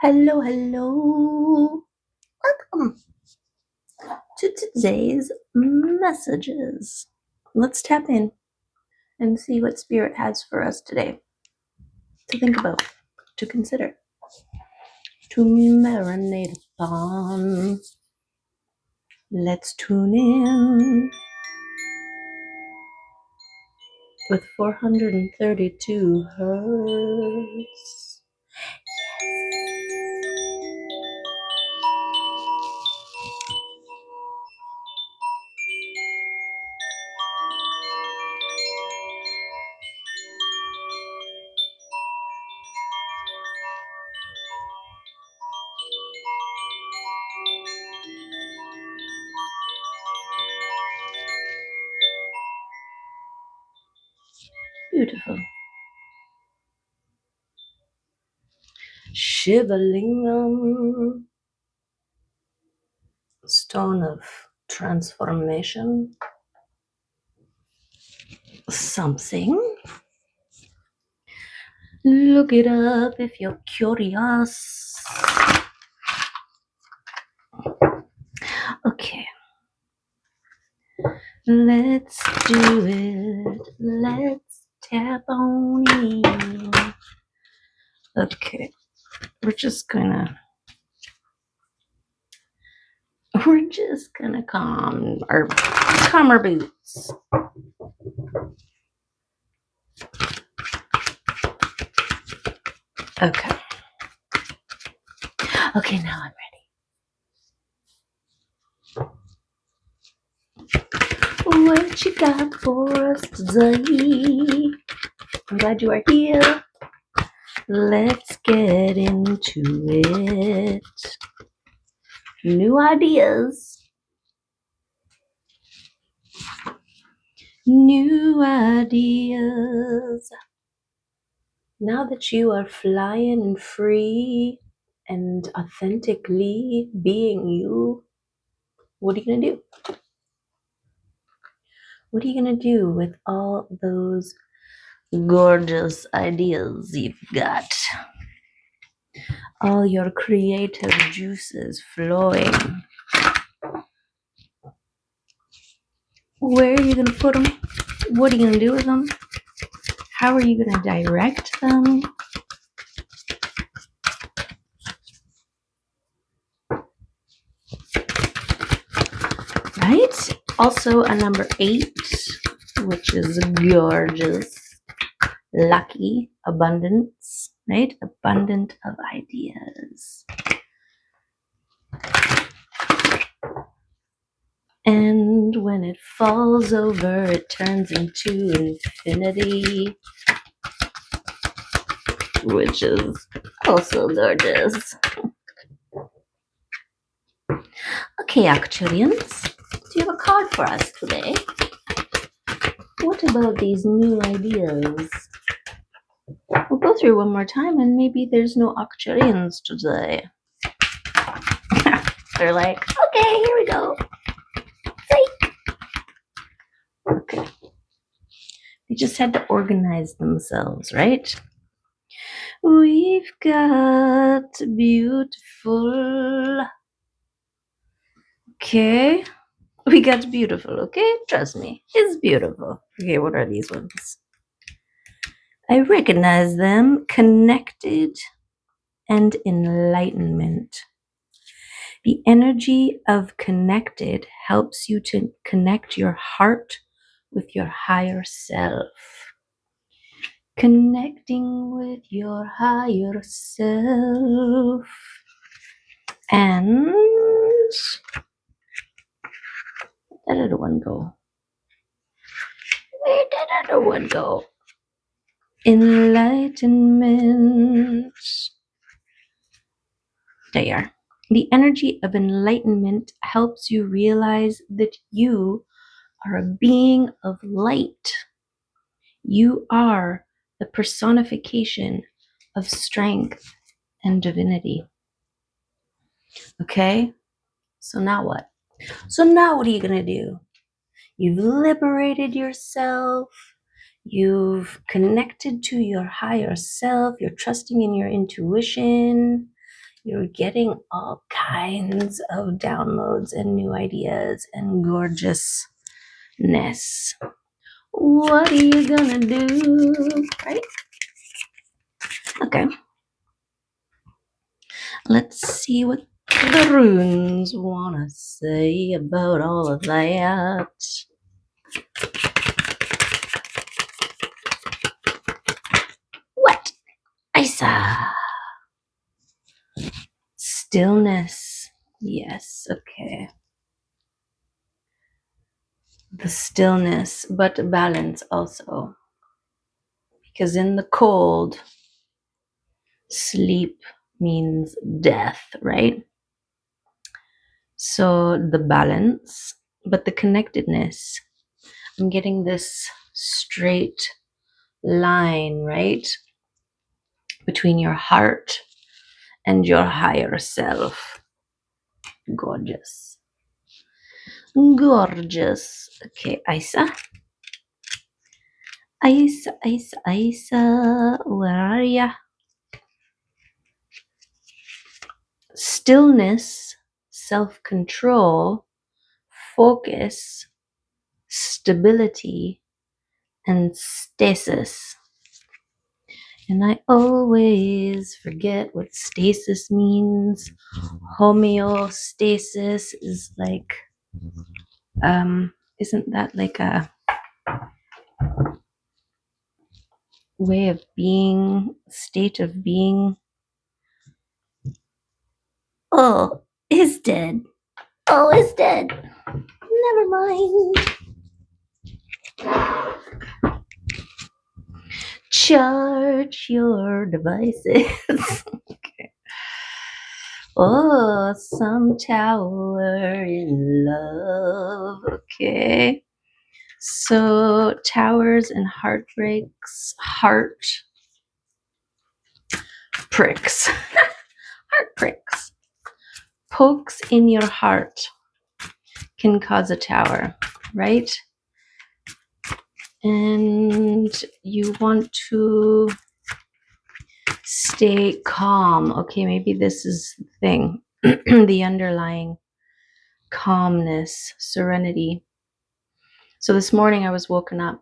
Hello, hello. Welcome to today's messages. Let's tap in and see what Spirit has for us today to think about, to consider, to marinate upon. Let's tune in with 432 hertz. Beautiful. Shivalingam, stone of transformation. Something. Look it up if you're curious. Okay. Let's do it. Let's tap on in. Okay. We're just gonna calm our boots. Okay. Okay, now I'm ready. What you got for us today? I'm glad you are here. Let's get into it. New ideas. New ideas. Now that you are flying and free and authentically being you, what are you going to do? What are you going to do with all those gorgeous ideas you've got? All your creative juices flowing. Where are you going to put them? What are you going to do with them? How are you going to direct them? Right? Also a number 8, which is gorgeous. Lucky, abundance, right? Abundant of ideas. And when it falls over, it turns into infinity, which is also gorgeous. Okay, Acturians, do you have a card for us today? What about these new ideas? We'll go through one more time and maybe there's no Acturians today. They're like, okay, here we go. Psych. Okay. They just had to organize themselves, right? We've got beautiful. Okay. We got beautiful, okay? Trust me. It's beautiful. Okay, what are these ones? I recognize them. Connected and enlightenment. The energy of connected helps you to connect your heart with your higher self. Connecting with your higher self. And where did the other one go? Where did the other one go? Enlightenment. There you are. The energy of enlightenment helps you realize that you are a being of light. You are the personification of strength and divinity. Okay? So now what? So now what are you going to do? You've liberated yourself. You've connected to your higher self. You're trusting in your intuition. You're getting all kinds of downloads and new ideas and gorgeousness. What are you gonna do? Right? Okay. Let's see what the runes wanna say about all of that. What? Isa. Stillness. Yes, okay. The stillness, but balance also. Because in the cold, sleep means death, right? So the balance, but the connectedness. I'm getting this straight line, right? Between your heart and your higher self. Gorgeous. Gorgeous. Okay, Isa. Isa, where are ya? Stillness, self-control, focus, stability, and stasis. And I always forget what stasis means. Homeostasis is like, isn't that like a way of being, state of being? Oh, it's dead. Oh, it's dead. Never mind. Charge your devices. Okay. Oh, some tower in love. Okay. So towers and heartbreaks, heart pricks, heart pricks, pokes in your heart can cause a tower, right? And you want to stay calm. Okay, maybe this is the thing. The underlying calmness, serenity. So this morning I was woken up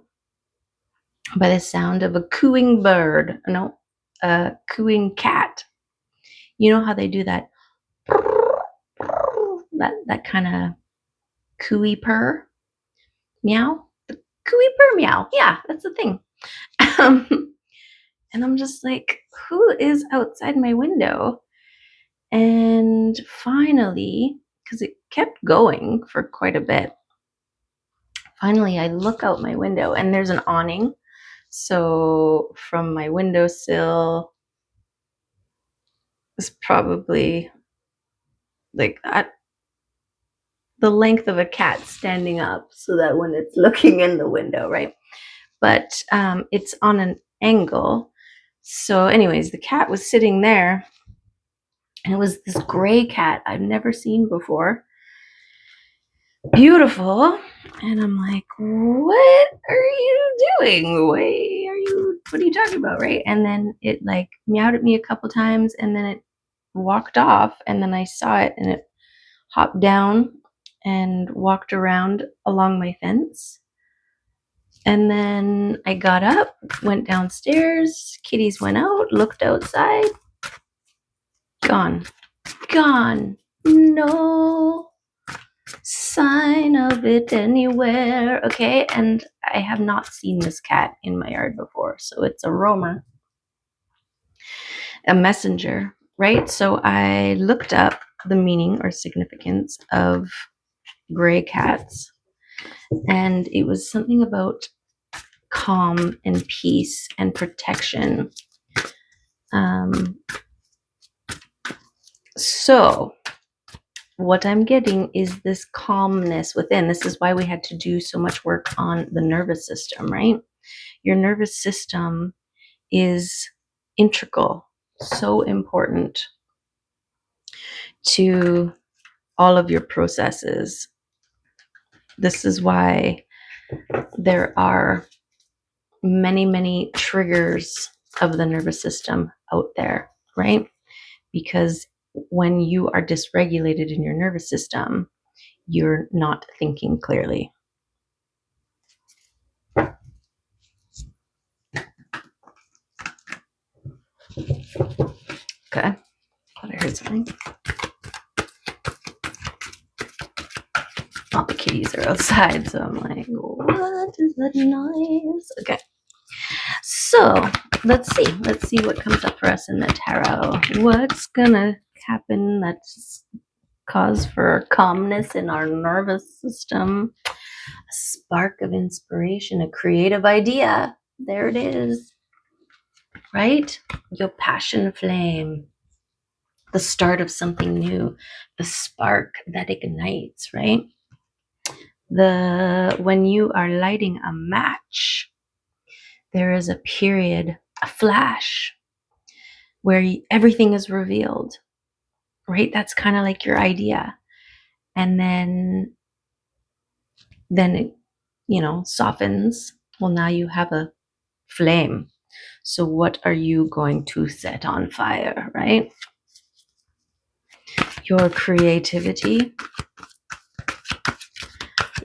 by the sound of a cooing bird. No, a cooing cat. You know how they do that? That kind of cooey purr, meow. The cooey purr meow. Yeah, that's the thing. And I'm just like, who is outside my window? And finally, because it kept going for quite a bit, finally I look out my window and there's an awning. So from my windowsill is probably like the length of a cat standing up, so that when it's looking in the window, right? But it's on an angle. So anyways, the cat was sitting there, and it was this gray cat I've never seen before. Beautiful. And I'm like, what are you doing? What are you talking about, right? And then it like meowed at me a couple times, and then it walked off, and then I saw it, and it hopped down and walked around along my fence. And then I got up, went downstairs, kitties went out, looked outside. Gone. No sign of it anywhere. Okay, and I have not seen this cat in my yard before, so it's a roamer, a messenger, right? So I looked up the meaning or significance of gray cats, and it was something about calm and peace and protection. So what I'm getting is this calmness within. This is why we had to do so much work on the nervous system, right? Your nervous system is integral, so important to all of your processes. This is why there are many, many triggers of the nervous system out there, right? Because when you are dysregulated in your nervous system, you're not thinking clearly. Okay. Thought I heard something. All the kitties are outside, so I'm like, what is that noise? Okay. So let's see. Let's see what comes up for us in the tarot. What's gonna happen that's cause for calmness in our nervous system? A spark of inspiration, a creative idea. There it is. Right? Your passion flame. The start of something new. The spark that ignites, right? When you are lighting a match, there is a period, a flash, where everything is revealed, right? That's kind of like your idea. And then it, softens. Well, now you have a flame. So what are you going to set on fire, right? Your creativity,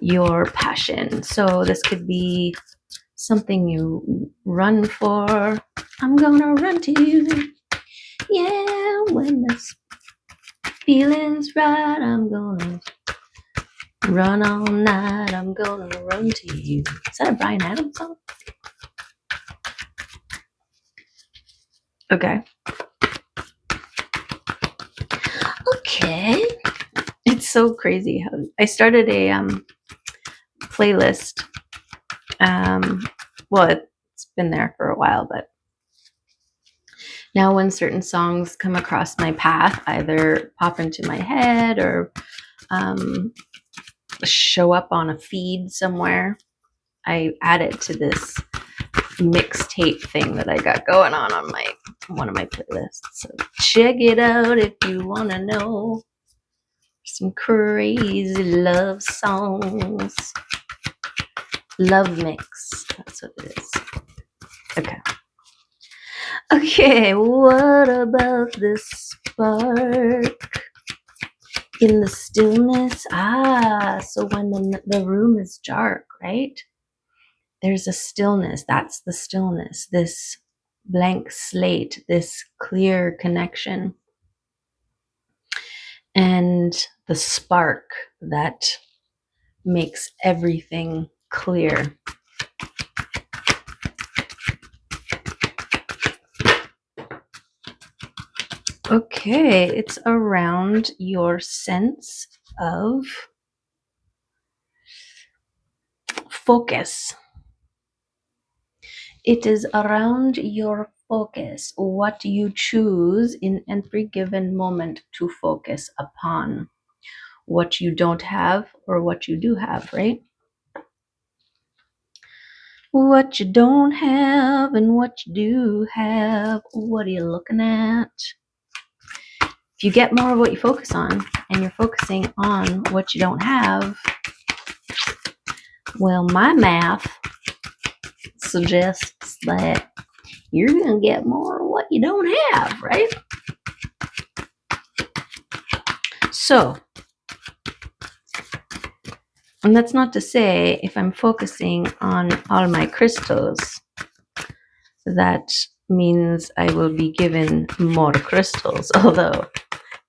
your passion. So this could be something you run for. I'm gonna run to you. Yeah, when this feeling's right, I'm gonna run all night. I'm gonna run to you. Is that a Bryan Adams song? Okay. Okay. It's so crazy how I started a playlist. Well, it's been there for a while, but now when certain songs come across my path, either pop into my head or show up on a feed somewhere, I add it to this mixtape thing that I got going on one of my playlists. So check it out if you want to know some crazy love songs. Love mix. That's what it is. Okay. Okay, what about this spark in the stillness? So when the room is dark, right? There's a stillness. That's the stillness. This blank slate, this clear connection. And the spark that makes everything clear. Okay, it's around your sense of focus. It is around your focus, what you choose in every given moment to focus upon, what you don't have or what you do have, right? What you don't have and what you do have, what are you looking at? If you get more of what you focus on and you're focusing on what you don't have, well, my math suggests that you're going to get more of what you don't have, right? So, and that's not to say if I'm focusing on all my crystals, that means I will be given more crystals, although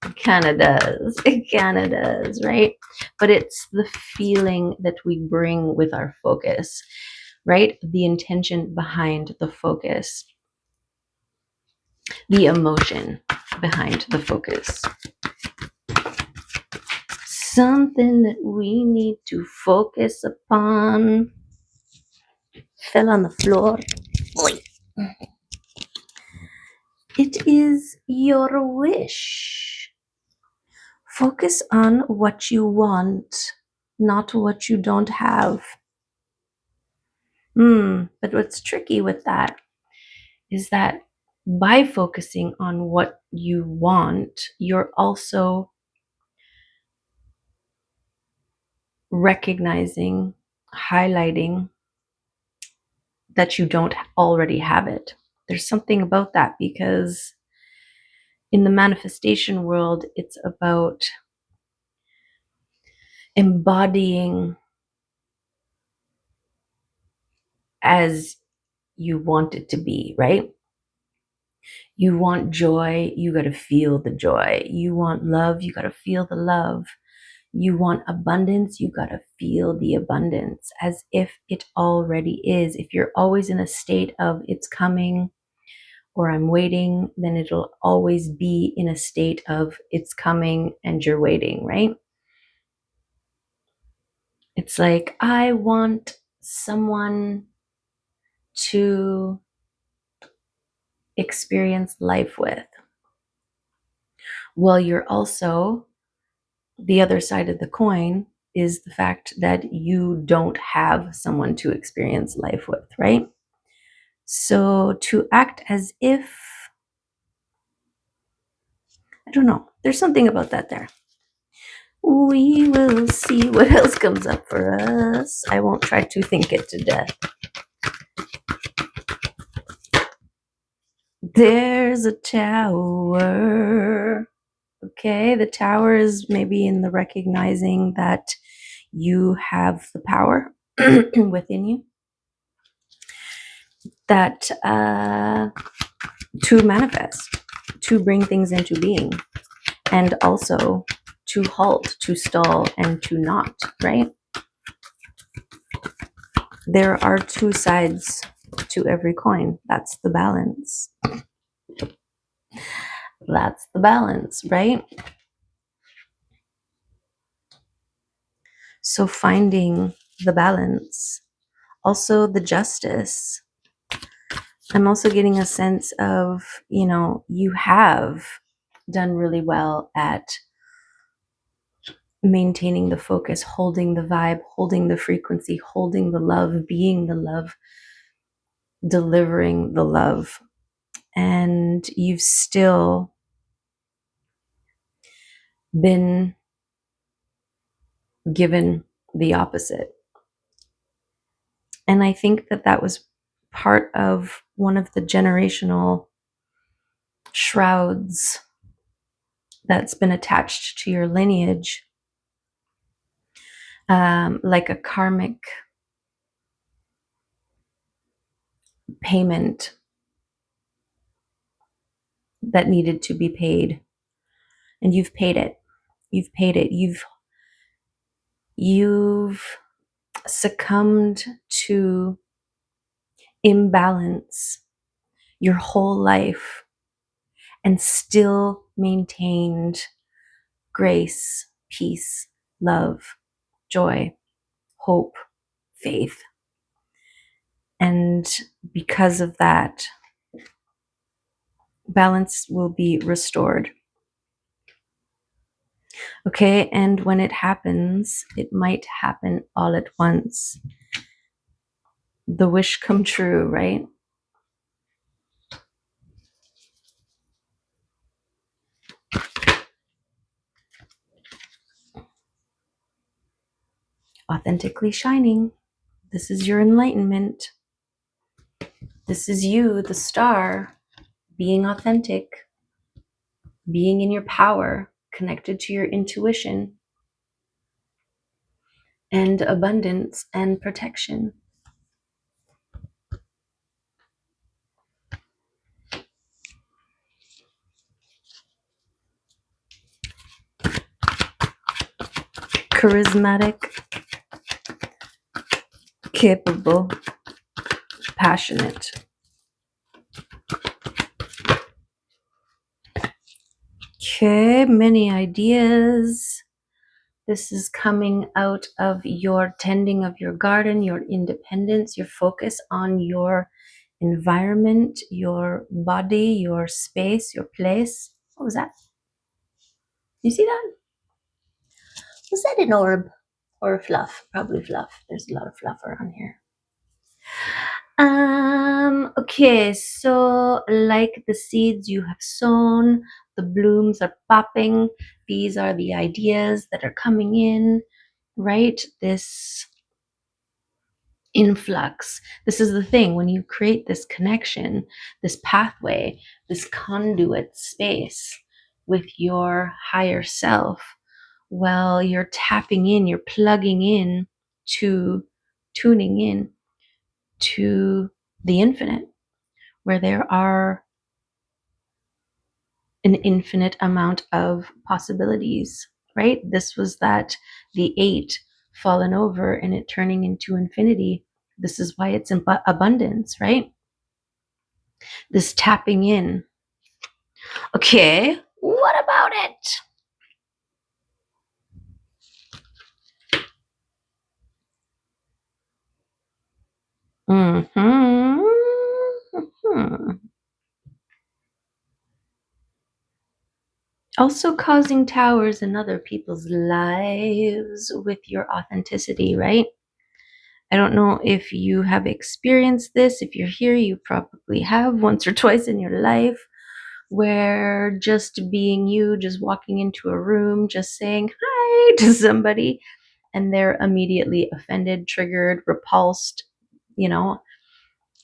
it kind of does. It kind of does, right? But it's the feeling that we bring with our focus, right? The intention behind the focus, the emotion behind the focus. Something that we need to focus upon. Fell on the floor. Oy. It is your wish. Focus on what you want, not what you don't have. But what's tricky with that is that by focusing on what you want, you're also recognizing, highlighting that you don't already have it. There's something about that because in the manifestation world, it's about embodying as you want it to be, right? You want joy, you got to feel the joy. You want love, you got to feel the love. You want abundance, you got to feel the abundance as if it already is. If you're always in a state of it's coming or I'm waiting, then it'll always be in a state of it's coming and you're waiting, right? It's like, I want someone to experience life with. Well, you're also, the other side of the coin is the fact that you don't have someone to experience life with, right? So to act as if, I don't know, there's something about that there. We will see what else comes up for us. I won't try to think it to death. There's a tower. Okay, the tower is maybe in the recognizing that you have the power within you that to manifest, to bring things into being, and also to halt, to stall, and to not, right? There are two sides to every coin. That's the balance. That's the balance, right? So finding the balance, also the justice. I'm also getting a sense of, you have done really well at maintaining the focus, holding the vibe, holding the frequency, holding the love, being the love, delivering the love. And you've still been given the opposite. And I think that that was part of one of the generational shrouds that's been attached to your lineage, like a karmic payment that needed to be paid. And you've paid it. You've paid it. You've succumbed to imbalance your whole life and still maintained grace, peace, love, joy, hope, faith. And because of that, balance will be restored. Okay, and when it happens, it might happen all at once. The wish come true, right? Authentically shining. This is your enlightenment. This is you, the star, being authentic, being in your power, connected to your intuition, and abundance and protection. Charismatic, capable, passionate. Okay, many ideas. This is coming out of your tending of your garden, your independence, your focus on your environment, your body, your space, your place. What was that? You see that? Was that an orb or fluff? Probably fluff. There's a lot of fluff around here. Okay, so like the seeds you have sown, the blooms are popping. These are the ideas that are coming in, right? This influx. This is the thing, when you create this connection, this pathway, this conduit space, with your higher self. Well, you're tapping in, you're plugging in to tuning in to the infinite, where there are an infinite amount of possibilities, right? This was that the 8 fallen over and it turning into infinity. This is why it's abundance, right? This tapping in. Okay, what about it? Mm-hmm. Also causing towers in other people's lives with your authenticity, right? I don't know if you have experienced this. If you're here, you probably have once or twice in your life, where just being you, just walking into a room, just saying hi to somebody, and they're immediately offended, triggered, repulsed. You know,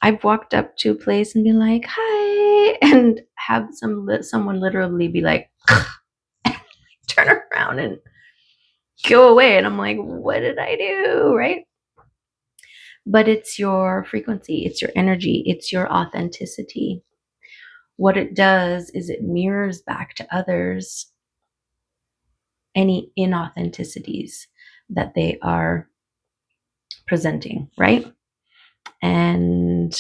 I've walked up to a place and been like, hi, and have someone literally be like, turn around and go away. And I'm like, what did I do? Right? But it's your frequency, it's your energy, it's your authenticity. What it does is it mirrors back to others any inauthenticities that they are presenting, right? And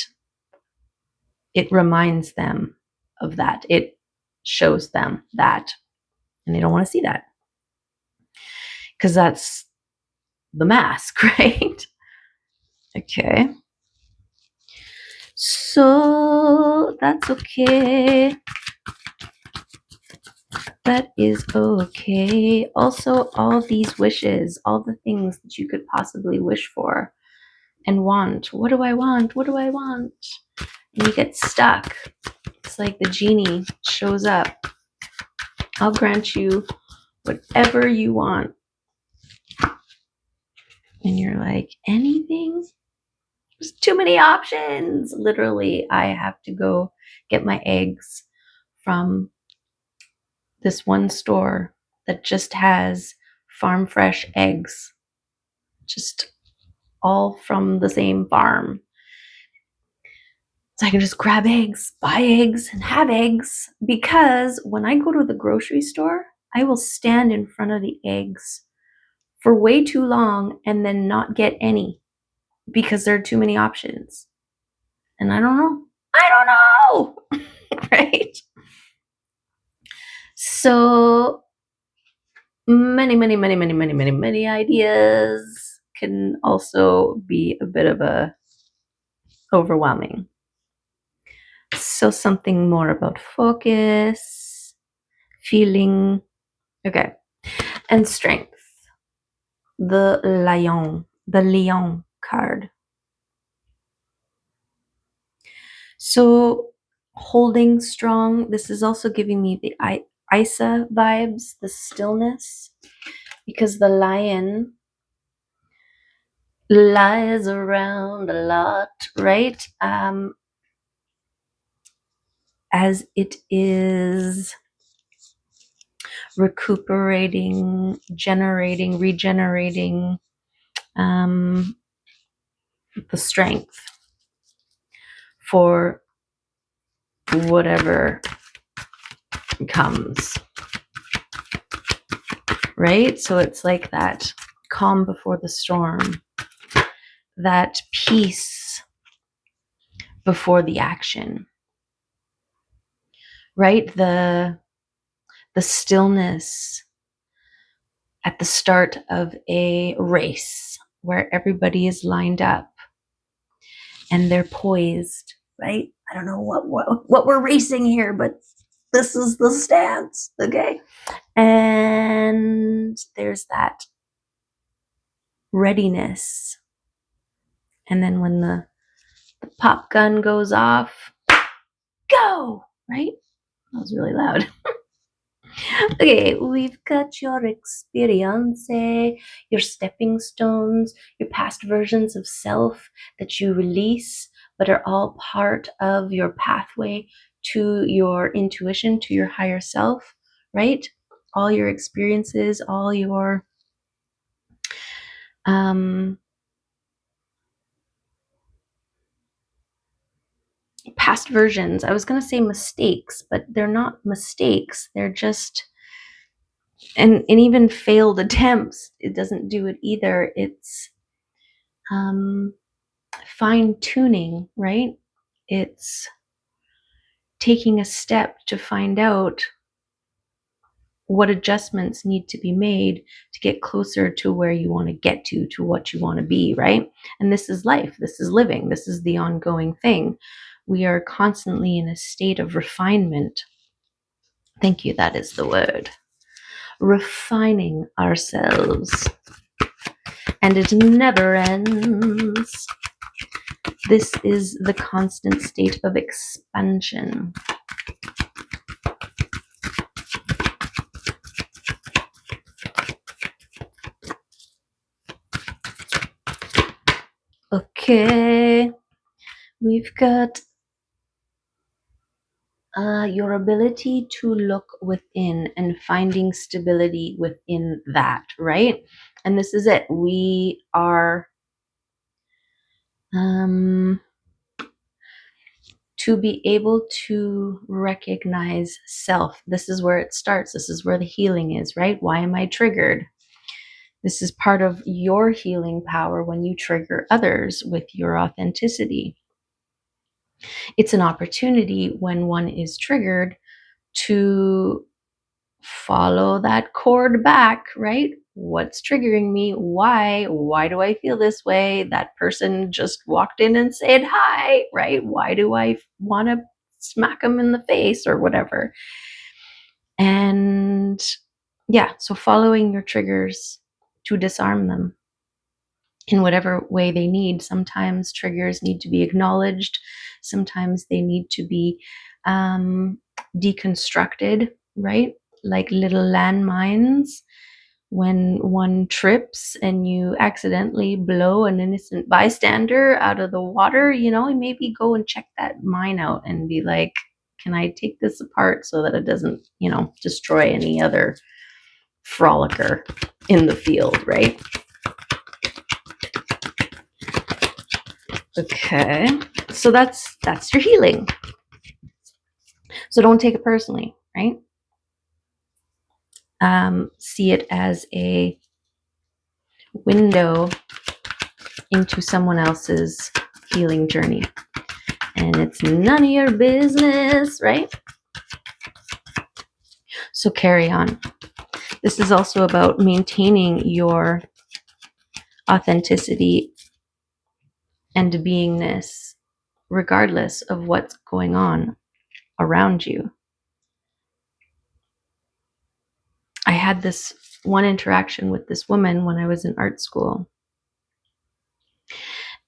it reminds them of that. It shows them that. And they don't want to see that because that's the mask, right? Okay. So that's okay. That is okay. Also, all these wishes, all the things that you could possibly wish for and want. What do I want? What do I want? And you get stuck. It's like the genie shows up. I'll grant you whatever you want. And you're like, anything? There's too many options. Literally, I have to go get my eggs from this one store that just has farm fresh eggs, just all from the same farm. So I can just grab eggs, buy eggs, and have eggs. Because when I go to the grocery store, I will stand in front of the eggs for way too long and then not get any because there are too many options. And I don't know. I don't know. Right? So many ideas can also be a bit of a overwhelming. So something more about focus, feeling, okay, and strength. The Lion card. So holding strong. This is also giving me the Isa vibes, the stillness, because the lion lies around a lot, right? As it is recuperating, regenerating the strength for whatever comes, right? So it's like that calm before the storm, that peace before the action, right? The stillness at the start of a race where everybody is lined up and they're poised, right? I don't know what we're racing here, but this is the stance, okay? And there's that readiness. And then when the pop gun goes off, go, right? That was really loud. Okay, we've got your experience, your stepping stones, your past versions of self that you release, but are all part of your pathway to your intuition, to your higher self, right? All your experiences, all your past versions. I was going to say mistakes, but they're not mistakes. They're just, and even failed attempts, it doesn't do it either. It's fine tuning, right? It's taking a step to find out what adjustments need to be made to get closer to where you want to get to what you want to be, right? And this is life, this is living, this is the ongoing thing. We are constantly in a state of refinement. Thank you, that is the word. Refining ourselves. And it never ends. This is the constant state of expansion. Okay, we've got your ability to look within and finding stability within that, right? And this is it. We are to be able to recognize self. This is where it starts. This is where the healing is, right? Why am I triggered? This is part of your healing power when you trigger others with your authenticity. It's an opportunity when one is triggered to follow that cord back, right? What's triggering me? Why? Why do I feel this way? That person just walked in and said hi, right? Why do I want to smack them in the face or whatever? And yeah, so following your triggers to disarm them in whatever way they need. Sometimes triggers need to be acknowledged. Sometimes they need to be deconstructed, right? Like little landmines. When one trips and you accidentally blow an innocent bystander out of the water, maybe go and check that mine out and be like, can I take this apart so that it doesn't, destroy any other frolicker in the field, right? Okay, so that's your healing. So don't take it personally, right? See it as a window into someone else's healing journey. And it's none of your business, right? So carry on. This is also about maintaining your authenticity and beingness, regardless of what's going on around you. I had this one interaction with this woman when I was in art school.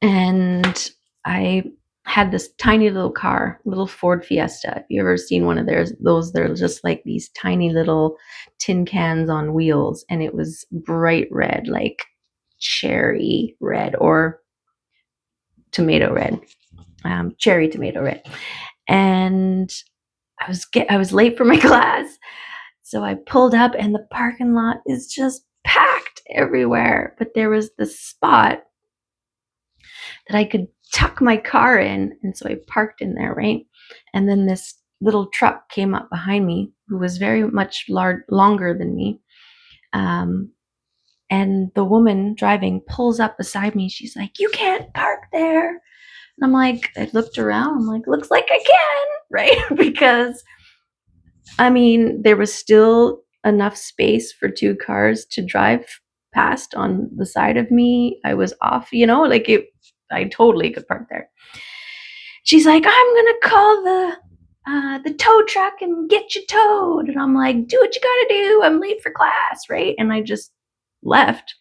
And I had this tiny little car, little Ford Fiesta. If you ever seen one of those, they're just like these tiny little tin cans on wheels. And it was bright red, like cherry red or tomato red, cherry tomato red. And I was late for my class. So I pulled up and the parking lot is just packed everywhere. But there was this spot that I could tuck my car in. And so I parked in there, right? And then this little truck came up behind me who was very much longer than me. And the woman driving pulls up beside me. She's like, you can't park there. And I'm like, I looked around. I'm like, looks like I can, right? Because, there was still enough space for two cars to drive past on the side of me. I was off, I totally could park there. She's like, I'm gonna call the tow truck and get you towed. And I'm like, do what you gotta do. I'm late for class, right? And I just left.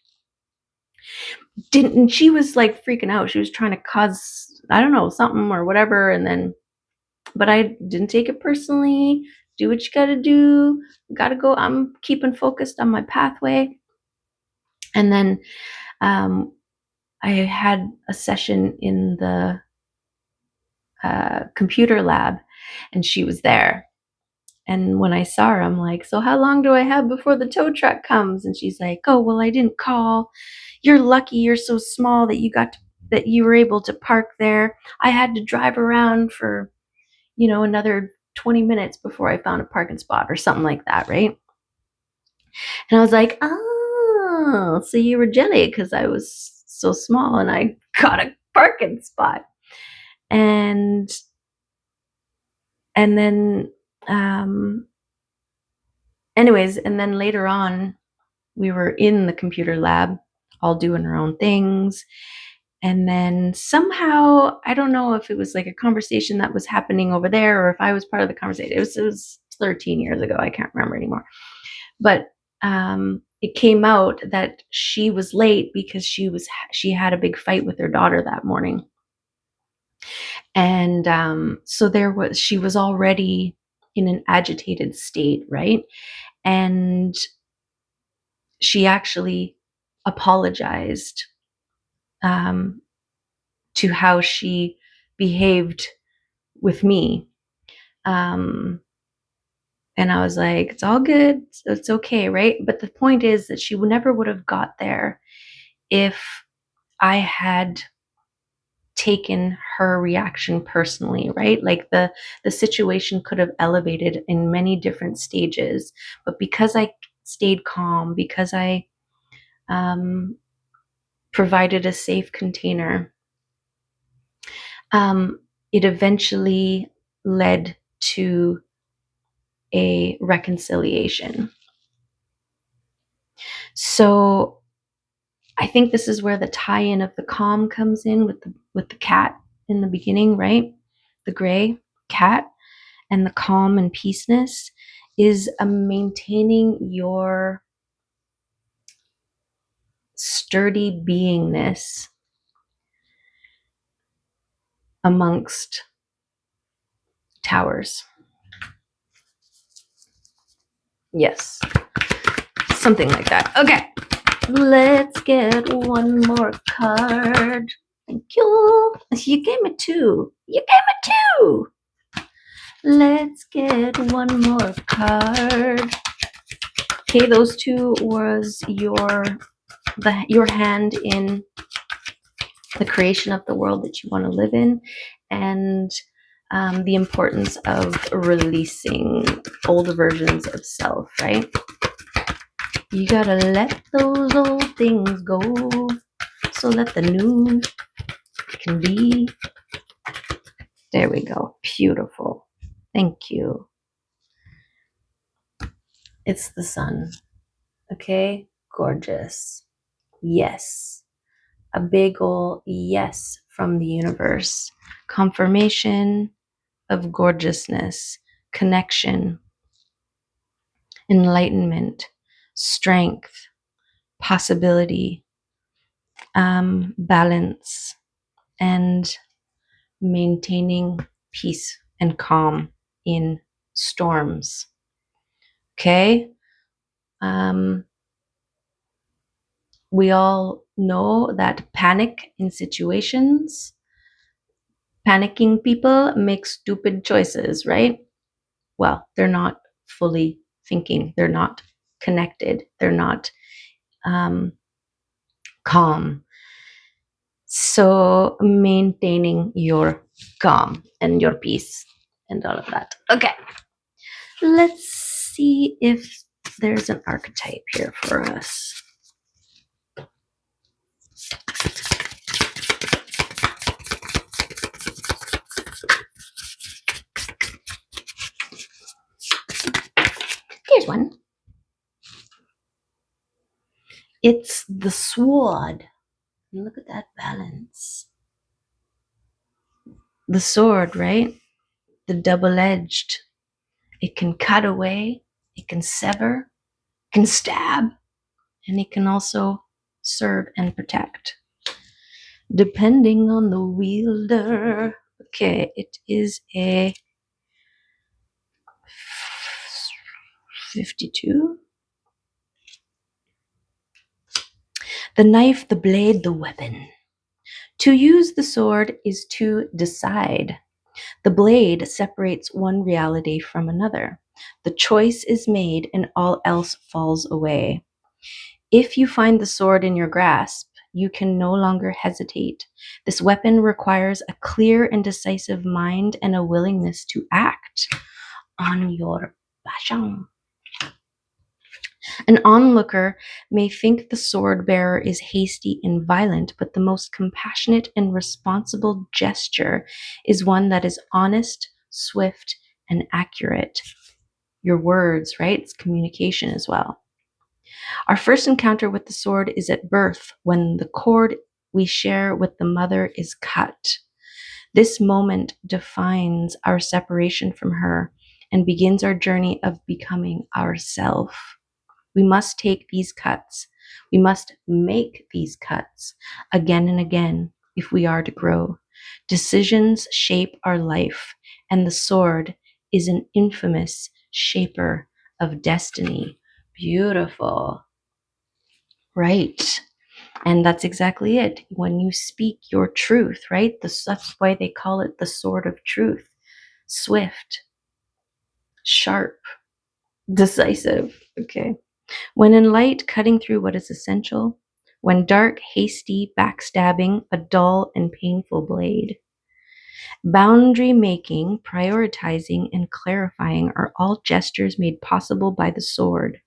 And she was like freaking out. She was trying to cause, I don't know, something or whatever. But I didn't take it personally. Do what you gotta do. Gotta go. I'm keeping focused on my pathway. And then I had a session in the computer lab, and she was there. And when I saw her, I'm like, so how long do I have before the tow truck comes? And she's like, oh, well, I didn't call. You're lucky you're so small that that you were able to park there. I had to drive around for, another 20 minutes before I found a parking spot or something like that, right? And I was like, oh, so you were jelly because I was so small and I got a parking spot. And then anyways, and then later on we were in the computer lab all doing our own things. And then somehow, I don't know if it was like a conversation that was happening over there or if I was part of the conversation. It was 13 years ago. I can't remember anymore. But it came out that she was late because she had a big fight with her daughter that morning. And so she was already in an agitated state, right? And she actually apologized to how she behaved with me. And I was like, it's all good. It's okay, right? But the point is that she never would have got there if I had taken her reaction personally, right? Like the situation could have elevated in many different stages, but because I stayed calm, because I provided a safe container, it eventually led to a reconciliation. So I think this is where the tie-in of the calm comes in with the cat in the beginning, right? The gray cat and the calm and peaceness is maintaining your sturdy beingness amongst towers. Yes, something like that. Okay, let's get one more card. Thank you. You gave me two. Let's get one more card. Okay, those two was your hand in the creation of the world that you want to live in, and the importance of releasing older versions of self, right? You gotta let those old things go so that the new can be. There we go. Beautiful. Thank you. It's the sun. Okay? Gorgeous. Yes. A big ol' yes from the universe. Confirmation of gorgeousness, connection, enlightenment, strength, possibility, balance, and maintaining peace and calm in storms. Okay? We all know that panic in situations, panicking people make stupid choices, right? Well, they're not fully thinking, they're not connected, they're not calm. So maintaining your calm and your peace and all of that. Okay, let's see if there's an archetype here for us. Here's one. It's the sword. Look at that balance. The sword, right? The double-edged. It can cut away, it can sever, it can stab, and it can also serve and protect, depending on the wielder. Okay, it is a 52. The knife, the blade, the weapon. To use the sword is to decide. The blade separates one reality from another. The choice is made and all else falls away. If you find the sword in your grasp, you can no longer hesitate. This weapon requires a clear and decisive mind and a willingness to act on your passion. An onlooker may think the sword bearer is hasty and violent, but the most compassionate and responsible gesture is one that is honest, swift, and accurate. Your words, right? It's communication as well. Our first encounter with the sword is at birth, when the cord we share with the mother is cut. This moment defines our separation from her and begins our journey of becoming ourself. We must take these cuts. We must make these cuts again and again if we are to grow. Decisions shape our life, and the sword is an infamous shaper of destiny. Beautiful. Right. And that's exactly it. When you speak your truth, right? That's why they call it the sword of truth. Swift, sharp, decisive. Okay. When in light, cutting through what is essential. When dark, hasty, backstabbing, a dull and painful blade. Boundary making, prioritizing, and clarifying are all gestures made possible by the sword.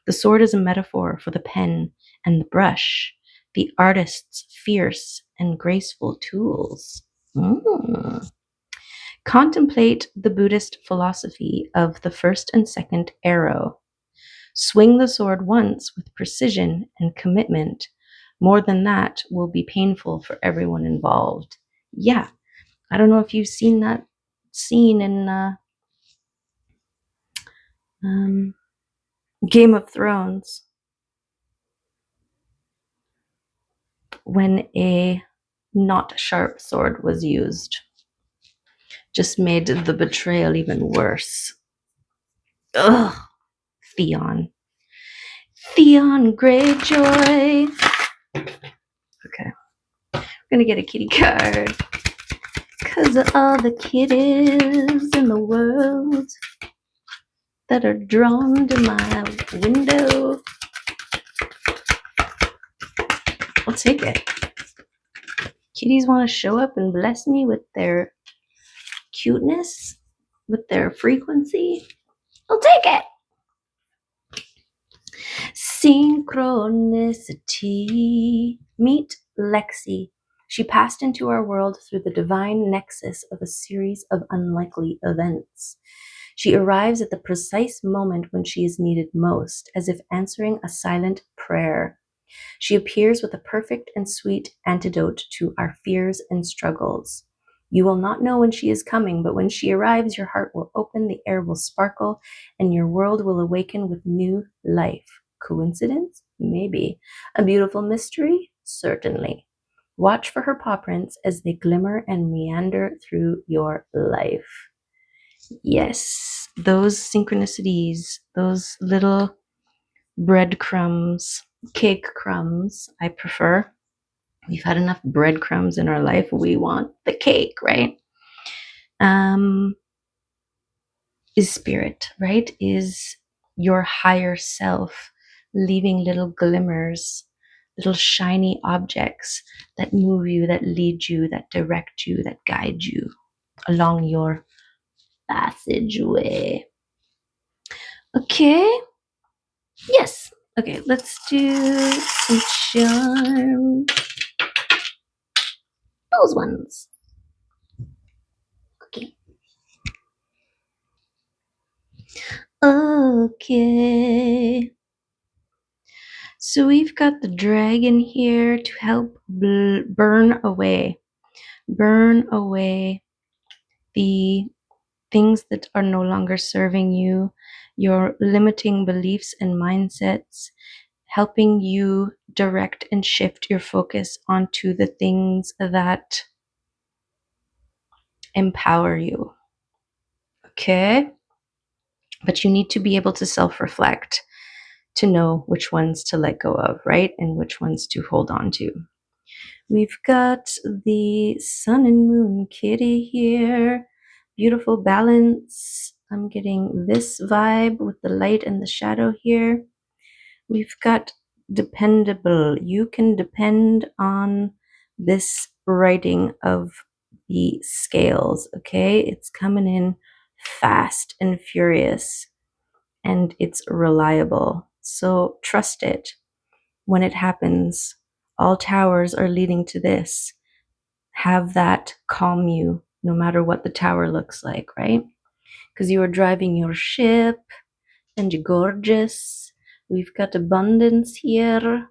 The sword is a metaphor for the pen and the brush, the artist's fierce and graceful tools. Contemplate the Buddhist philosophy of the first and second arrow. Swing the sword once with precision and commitment. More than that will be painful for everyone involved. Yeah, I don't know if you've seen that scene in Game of Thrones when a not sharp sword was used. Just made the betrayal even worse. Ugh, Theon. Theon Greyjoy. Okay, we're gonna get a kitty card. Because of all the kitties in the world that are drawn to my window. I'll take it. Kitties want to show up and bless me with their cuteness, with their frequency. I'll take it. Synchronicity. Meet Lexi. She passed into our world through the divine nexus of a series of unlikely events. She arrives at the precise moment when she is needed most, as if answering a silent prayer. She appears with a perfect and sweet antidote to our fears and struggles. You will not know when she is coming, but when she arrives, your heart will open, the air will sparkle, and your world will awaken with new life. Coincidence? Maybe. A beautiful mystery? Certainly. Watch for her paw prints as they glimmer and meander through your life. Yes, those synchronicities, those little breadcrumbs, cake crumbs, I prefer. We've had enough breadcrumbs in our life. We want the cake, right? Is spirit, right? Is your higher self leaving little glimmers, little shiny objects that move you, that lead you, that direct you, that guide you along your passageway. Okay. Yes. Okay, let's do some charm. Those ones. Okay. Okay. So we've got the dragon here to help burn away the things that are no longer serving you, your limiting beliefs and mindsets, helping you direct and shift your focus onto the things that empower you. Okay? But you need to be able to self-reflect to know which ones to let go of, right? And which ones to hold on to. We've got the sun and moon kitty here. Beautiful balance. I'm getting this vibe with the light and the shadow here. We've got dependable. You can depend on this writing of the scales, okay? It's coming in fast and furious, and it's reliable. So trust it. When it happens, all towers are leading to this. Have that calm you no matter what the tower looks like, right? Because you are driving your ship and you're gorgeous. We've got abundance here.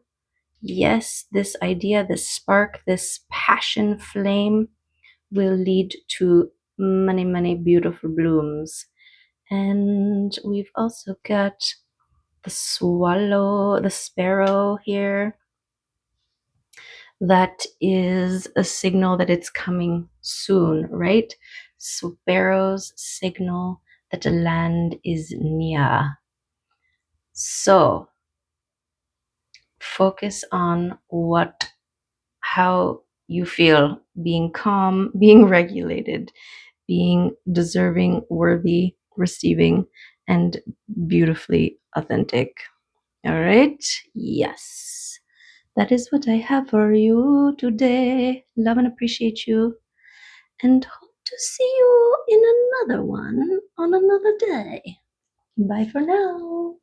Yes, this idea, this spark, this passion flame will lead to many, many beautiful blooms. And we've also got the swallow, the sparrow here. That is a signal that it's coming soon, right? Sparrows signal that the land is near. So focus on how you feel, being calm, being regulated, being deserving, worthy, receiving, and beautifully authentic. All right? Yes. That is what I have for you today. Love and appreciate you. And hope to see you in another one on another day. Bye for now.